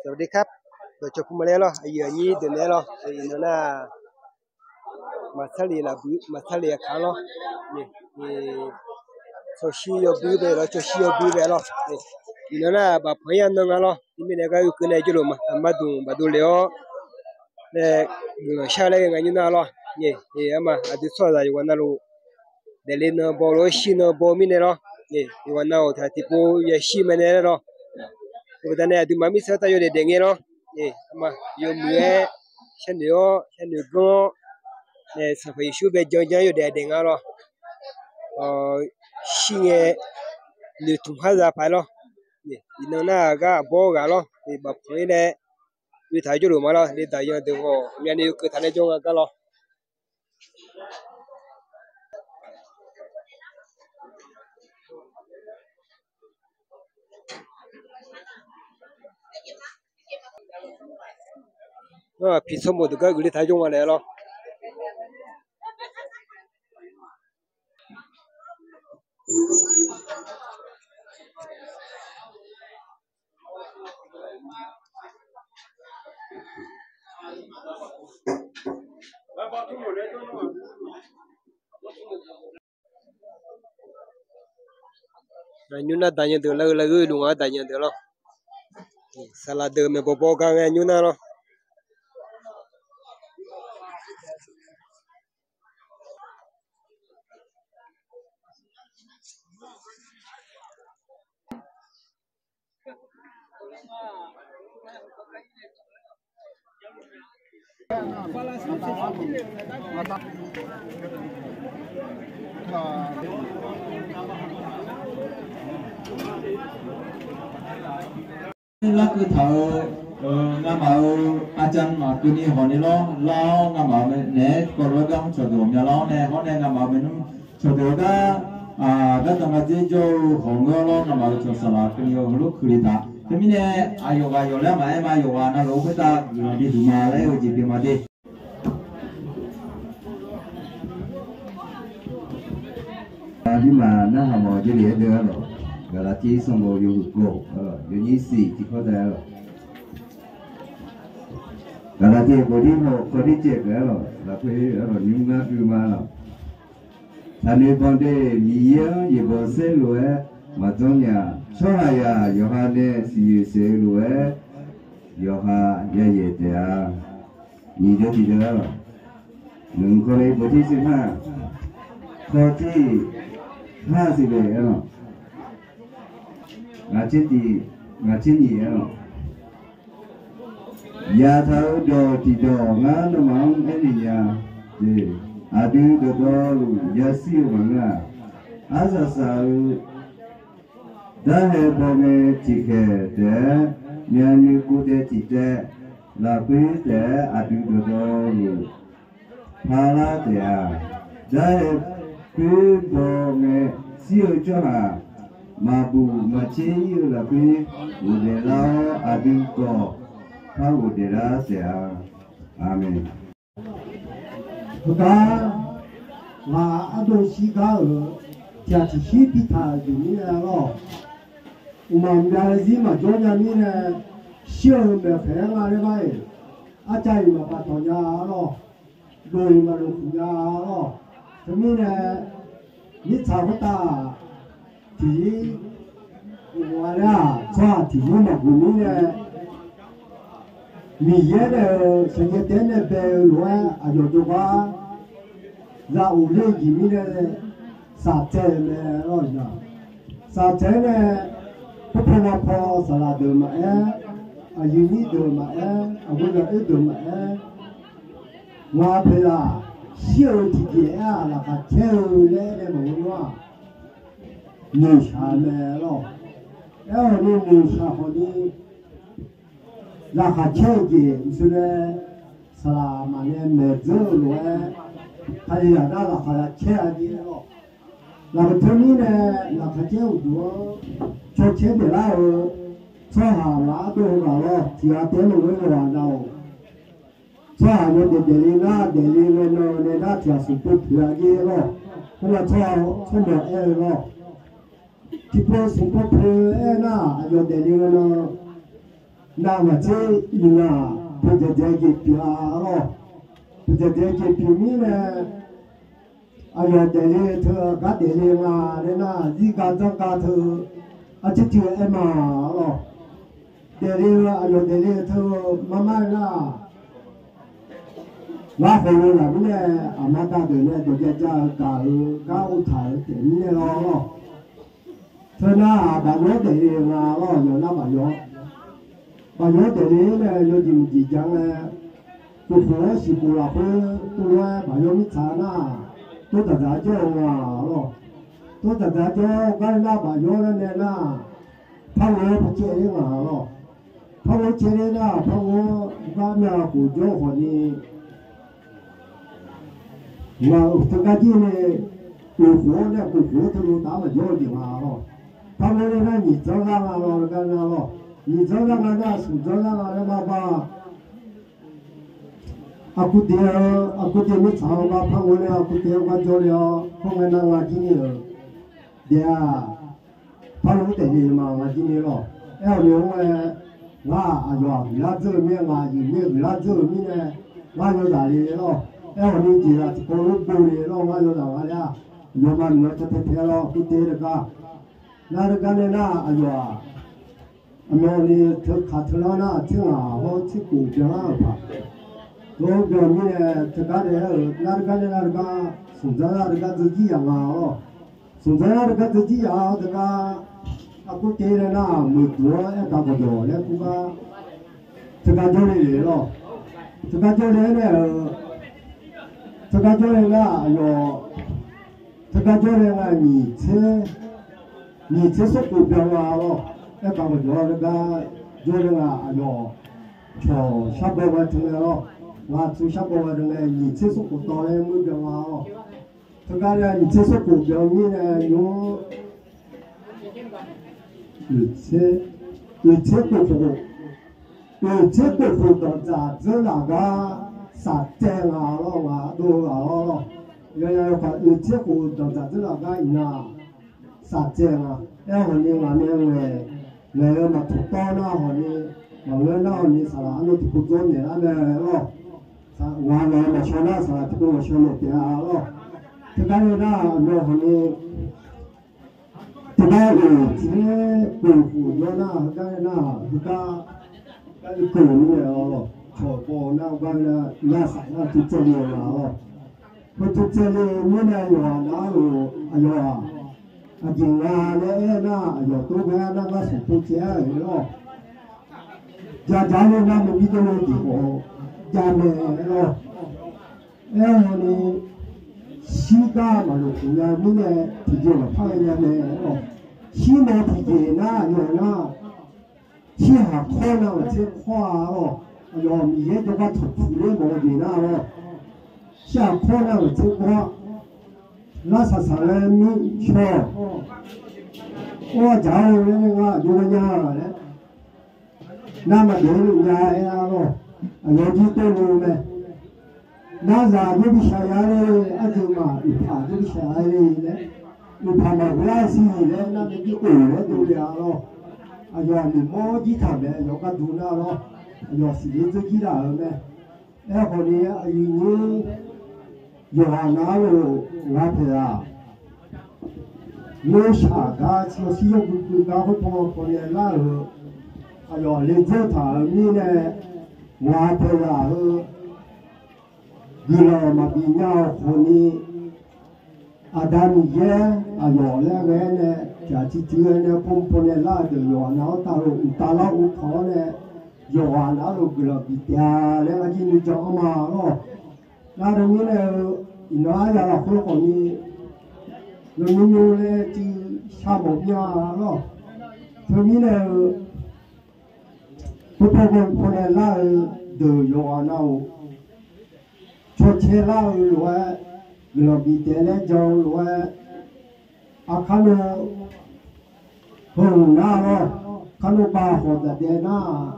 สวัสดีครับตัวจบมาแล้วไอ้เหี้ยนี่เดี๋ยวนี้ไอ้นั่นน่ะมาทะเลละบุมาทะเลข้างนี่โซเชียลบีไปแล้วโซเชียลบีไปแล้วนี่นั่นน่ะแบบพยายามนั่งแล้วนี่ไม่ได้ก็อยู่กันไอ้จุลมามาดูแล้วเนี่ยชาเลยงั้นนั่นแล้วนี่มาอดีตส่วนใหญ่วันนั้นรู้เดลินบอลชินบอมิเนี่ยนี่วันนั้นถ้าที่พูดยังชิมันเนี่ยแต่เนี่ยดูมามิสต์อยู่ในเด้งมาอยู่มือฉันก็เนี่ยสักชูเบจจอยู่ในเด้งชิเงนี่ทุ่งหาจะไปนี่นั่นน่ะก็บอกนี่แบบนี้เนี่ยวิธีจุดมานี่ได้ยังเดี๋ยวมีอันนี้ก็ท่านจงก็พิษสมบูรณ์ก็วิธีจงมาแล้วNyuna tanya tu lagu dunga tanya tu lo. Salah tu me bobo kang nyuna lo. Lá cứ thở ngắm màu chân mà cứ đi họ đi lo ngắm màu mình nè còn rồi gắng cho đồ nhà lo nè họ nè ngắm màu mình cho đồ cái tầng cái gì cho họ ngơ lo ngắm màu cho sala cái nhiều lúc cứ đi ta thế mình nè yoga yoga mà em yoga nó lúc ta đi đi mà lấy ở chỉ đi mà đi nhưng mà nó là một cái lẽ nữa rồi gọi là chỉ xong rồi dùng cổ dùng như xì chỉ có thể rồi gọi là chỉ có đi chết rồi là phải rồi nhưng mà cứ mà rồi thành nên vấn đề nhiều gì bao xe rồi mà trong nhà cho hay à giờ hai này xì xe rồi giờ hai giờ thì nhiều đó thì đó rồi đừng có lấy bớt đi xem ha có chi ha gì vậy rồi ngã trên gì rồi nhà tháo đồ thì đồ ngã nó mong cái gì nhà thì đi đồ đồ nhà siêu mà ngã giờ sao đã hết bao nhiêu chỉ kể để nhà như cô để chỉ để là quý để đi đồ đồ phá lá để đã hết quý bao nhiêu siêu cho hà mà bù mà chế như là quý để lao đi có phá để ra sẽ amen ta là đôi khi cả ở nhà chỉ khi bị thả thì như là lo mà nhà gì mà cho nhà như là siêu mà phải là như vậy trai mà bắt đầu nhà lo đôi mà được nhà lo cho nên là như sao ta thì ngoài ra cho thì nhưng mà của mình là mình nhớ là sinh nhật đến là về rồi à rồi tôi qua ra u lê gì mình là sát chế mà rồi nhá sát chế này bố mà phò sát là được mà à yêu nhị được mà bây giờ ít được mà ngoài bây giờ siêu thì cái là cả theo lẽ để mà mua nhiều sản này rồi nhiều sản họ đi là cả theo gì cho nên là mà nên mệt rồi hay là đó là cả theo gì rồi là cái thứ này là cả theo đó cho chế để lại cho hàng lá đồ rồi thì tiền nó mới vào đâu cho hàng nó để lên nó thì sự tốt là gì rồi cũng là cho được rồi thì có sự tốt là giờ để lên nó 那么这一呢，不就这个表了，不就这个表面呢？哎呀，这里头搞这里嘛，那自家做家头，啊，这就哎嘛了，这里哎呀，这里头慢慢啦。我回来了，呢，阿妈打的呢，就在家搞台点的咯。所以那把药的嘛咯，有那把药的呢，有点几讲呢，不合适不啦，不来把药米查那，都在家叫嘛咯，都在家叫，干那把药的呢，怕我不接的嘛咯，怕我接的那，怕我干那不叫和你。我这个呢，不活呢，不活他都打了药的嘛咯。他们那你走上啊咯，干啥咯？你走上啊那手走上啊那嘛吧？啊，古典你唱吧，旁我呢，古典我做了，旁我那我今年了，对啊，旁我得的嘛，我今年了，要用我啊哟，给他做面啊，有面给他做面呢，我有啥的咯？要你记了，过路过的咯，我有啥话呀？有嘛没这天咯，古典的个。那这个呢，哎呀，俺们呢，这卡特拉那这啊，我去股票啊吧，股票呢，这个呢，那个送在那个自己养啊哦，送在那个自己养这个，啊，古典的那没多，也搞不着，也不个，这个叫的咯，这个叫的呢，这个叫的那，哎呦，这个叫的那你这。你这是股票啊咯，那搞不着那个做那个哎呦，就下班完成了咯，我做下班完成了，你这是股票的目标啊咯，这个呢，你这是股票你呢用，而且股票到咋子那个啥正啊咯啊都啊咯，而且股到咋子那个那。啥子啊？要和你外面来嘛土豆那和你，往那那和你啥啦？那土做呢那个咯，啥外面嘛说那啥，土我说那点啊咯，这个那那和你，这个有些功夫有那个狗呢哦，错过那个那啥那土做呢咯，我土做呢你那有那有哎呦。啊，今啊，那有多个那个是不接咯，家里那么比较的地方，家里咯，然后呢，西家嘛就人家那个提前了，怕人家咯，西门提前那有那，西下靠那个这花咯，哎呦，米也就把土的毛的那咯，下靠那个这花。那啥啥嘞？你说，我家里那个有个伢嘞，那么人家呀咯，有几多路嘞？那啥就比小伢嘞，阿舅嘛，一怕就比小伢嘞，一怕嘛不拉稀嘞，那么就饿了都了咯。哎呀，你摸几趟嘞，有个肚那咯，哎呀，是你自己的嘞，哎，后来哎你。有啊，那路我陪啊，有啥个就是有个会帮过来那路，哎呦，你这他你呢，我陪啊，你了嘛比较和你，啊，但你也，哎呦，那个呢，就是这个呢，碰来那就有，然后到了屋头呢，有啊，那路个了比较那个今天讲嘛咯。那人家呢，那家伙会讲你，人家呢就下毛病啊咯。他们呢，不过过来那都有啊那，出去那来，那比点来讲来，啊看了，那咯，看了把好的点那。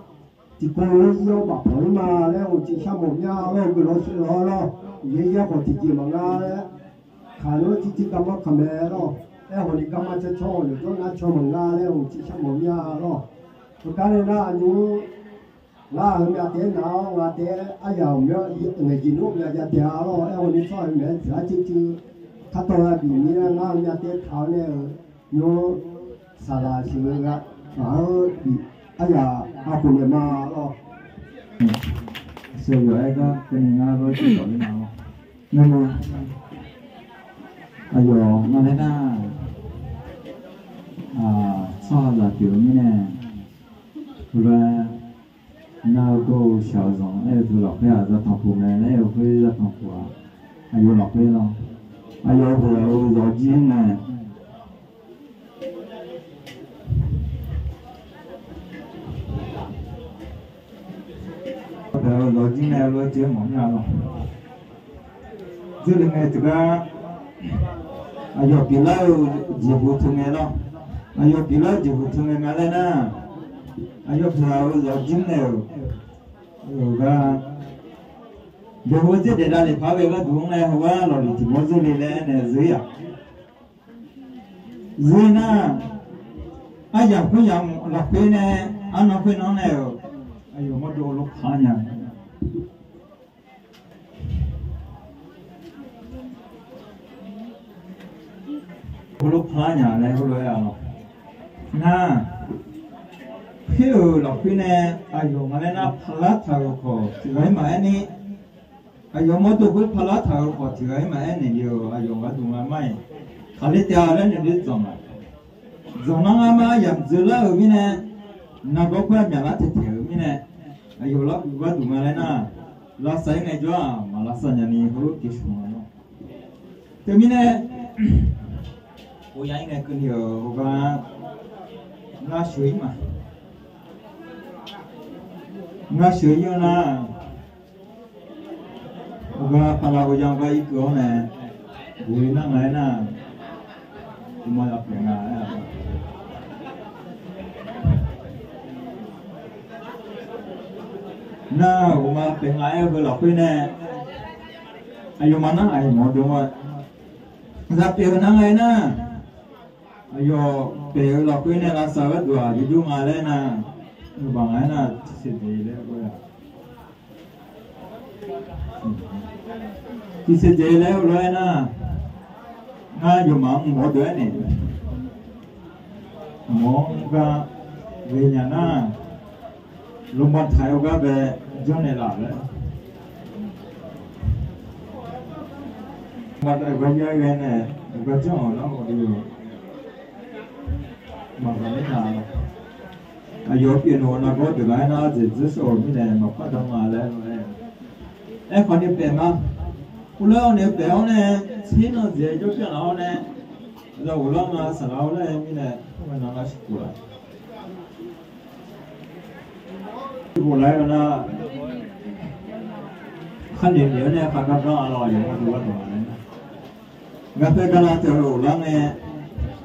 ที่กูยอมบอกผมมาแล้วที่ชาวบ้านเนี่ยเราก็รู้สึกแล้วยี่ยมคนที่จีบมาแล้วข้ารู้ที่กำมาขมเหลแล้วคนที่กำมาจะชอบอยู่ตรงนั้นชอบมาแล้วที่ชาวบ้านเนี่ยแล้วก็การนั้นอันนี้ là mẹ thế nào và thế ai giàu mẹ người chỉ lúc mẹ gia tiền lo em đi soi mẹ giá chứ chứ khát tôi bị mẹ ngang mẹ thế tháo nè nó xả là chỉ là ở ai giàu học của mà lo sửa rồi có cái này nó có chỉ đổi nào nên mà ai giờ nó thế na so là kiểu như này và nào cô shào giống ai từ lọc ra ra thằng phụ này này ở phía ra thằng phụ ai giờ lọc ra đâu ai giờ vừa rồi chín này rồi chín này rồi chơi món nào rồi chứ đừng nghe từ cái ai giờ kỹ lao chỉ vụ thường nghe đâu ai giờ kỹ lao chỉ vụ thường nghe ngay nè ai giờ rồi chín này rồi cái giờ hôm trước để ra để phá về cái thùng này hoa rồi thì mỗi giờ để này dưới à dưới nè ai giờ cứ giờ lọc cái này ăn nó cái nó này ai giờ mất đồ lúc phá nhà lúc phá nhà này rồi à na khi lọc cái này ai giờ mà nó phá tháo khó thì cái mà anh ấy ai giờ mất đồ cái phá tháo khó thì cái mà anh ấy nhiều ai giờ cái đồ mà mai khai tiêu lên thì biết rồi giống nó mà giảm dư là ở bên này nó có quen nhà lá thịt ở bên này ai giờ lọc cái đồ mà này lá xay này cho mà lá xay nhà này có cái số nó từ bên này ôi anh này cứ nhiều và lá suối mà lá suối như là và pala của giang vai cửa này vui năng này nè mà là phải ngã na mà phải ngã vừa lọc cái này ai mà nó ai một đúng rồi ra tiền năng này nè ai phải lọc cái này là sao vậy rồi chú ngã đây nè bằng ấy nè sẽ gì đấy coi thì sẽ dễ léo rồi nè ngay dù mà một đứa này mong ra về nhà na lúc mà thay cái về cho này là đấy mà tại bây giờ cái này cái chỗ nó một điều mà cái này là ai có tiền hồ nó có được cái nó chỉ số như này mà phát động mà lên rồi em còn đi bèn mà ulo này béo này xin nó dễ cho cái nào này rồi ulo mà sản lao này như này không phải nó là sụp lại sụp lại rồi nó khăn điểm nhớ này phải gặp nó rồi nó đúng rồi gặp phải cái nào thì ulo này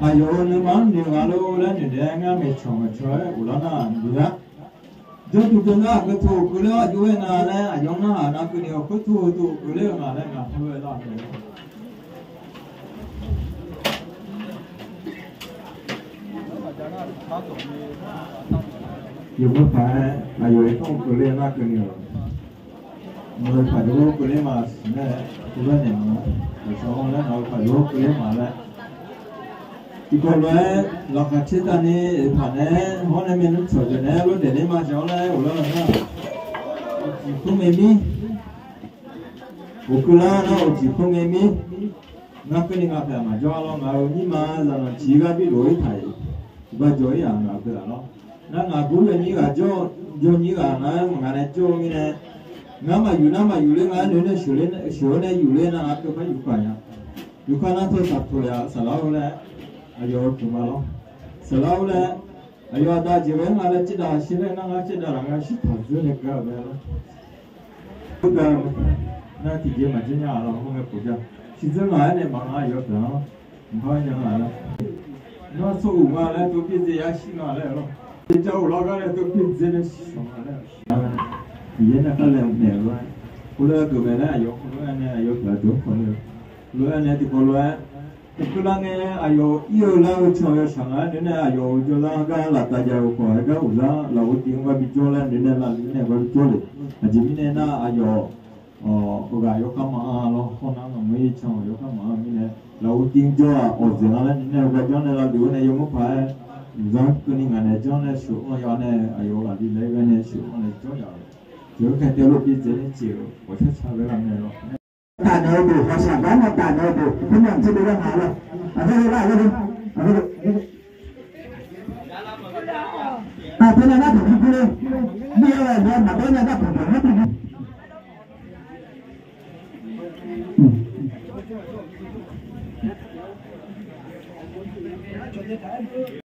ai vô nếu mà nhiều alo lên thì để anh em chọn chơi ulo nó được á chúng tôi nói cái thu cứ lấy chú ấy là này giống nó cứ nhiều cứ thu cứ lấy mà này là thôi là dùng cái phải là dùng không cứ lấy nó cứ nhiều người phải dùng cứ lấy mà này cứ lấy này mà rồi sau đó nó phải dùng cứ lấy mà này thì còn lại là cái chế tài này phản này hôm nay mình chọn cái này luôn để mà cháu này ở đó là không em đi okula nó chỉ không em đi ngã cái này ngã phải mà cho nó ngã nhưng mà là nó chỉ cái bị lỗi thay và rồi à ngã cái đó nó ngã cũng là như là cho như là nó ngã này cho như này ngã mà dù lên ngã nữa sửa này dù lên nó cái phải dù phải nó thôi sắp thôi à sao lại ayo tumalo salaule ayo da jiwe ngala chida shile na nga chida ranga shi thazu ne ka ba la na ti je ma jinya la ho me puja shi zhe ma ne ma nga yo da ma nya ma la no so u ma la to pi je ya shi na la lo je ja u la ga le to pi je ne shi so ma la ye na ka le ne lo ku le to me na yo ku le ne yo ka to ko le lo ne ti ko lo cứ là nghe ayo yêu lâu cho sáng á đến nay ayo cho là cái là tại giờ của cái ủ là tiếng và bị cho lên đến nay là đến nay và bị cho lên chỉ mình nên là ayo cái ayo cái mà lo con nào mới cho ayo cái mà mình này là tiếng cho ở dưới là đến nay và cho nên là điều này ayo mới phải giống cái này này cho nên số mà giờ này ayo là đi lấy cái này số này cho giờ chứ cái tiêu lúc đi chơi chiều của chắc sao cái làm này rồi ta nơi đủ họ sản bán là ta nơi đủ không nhận chưa được đâu hả rồi đây lại đây thế này nó cũng đi bây giờ là mà bên này nó cũng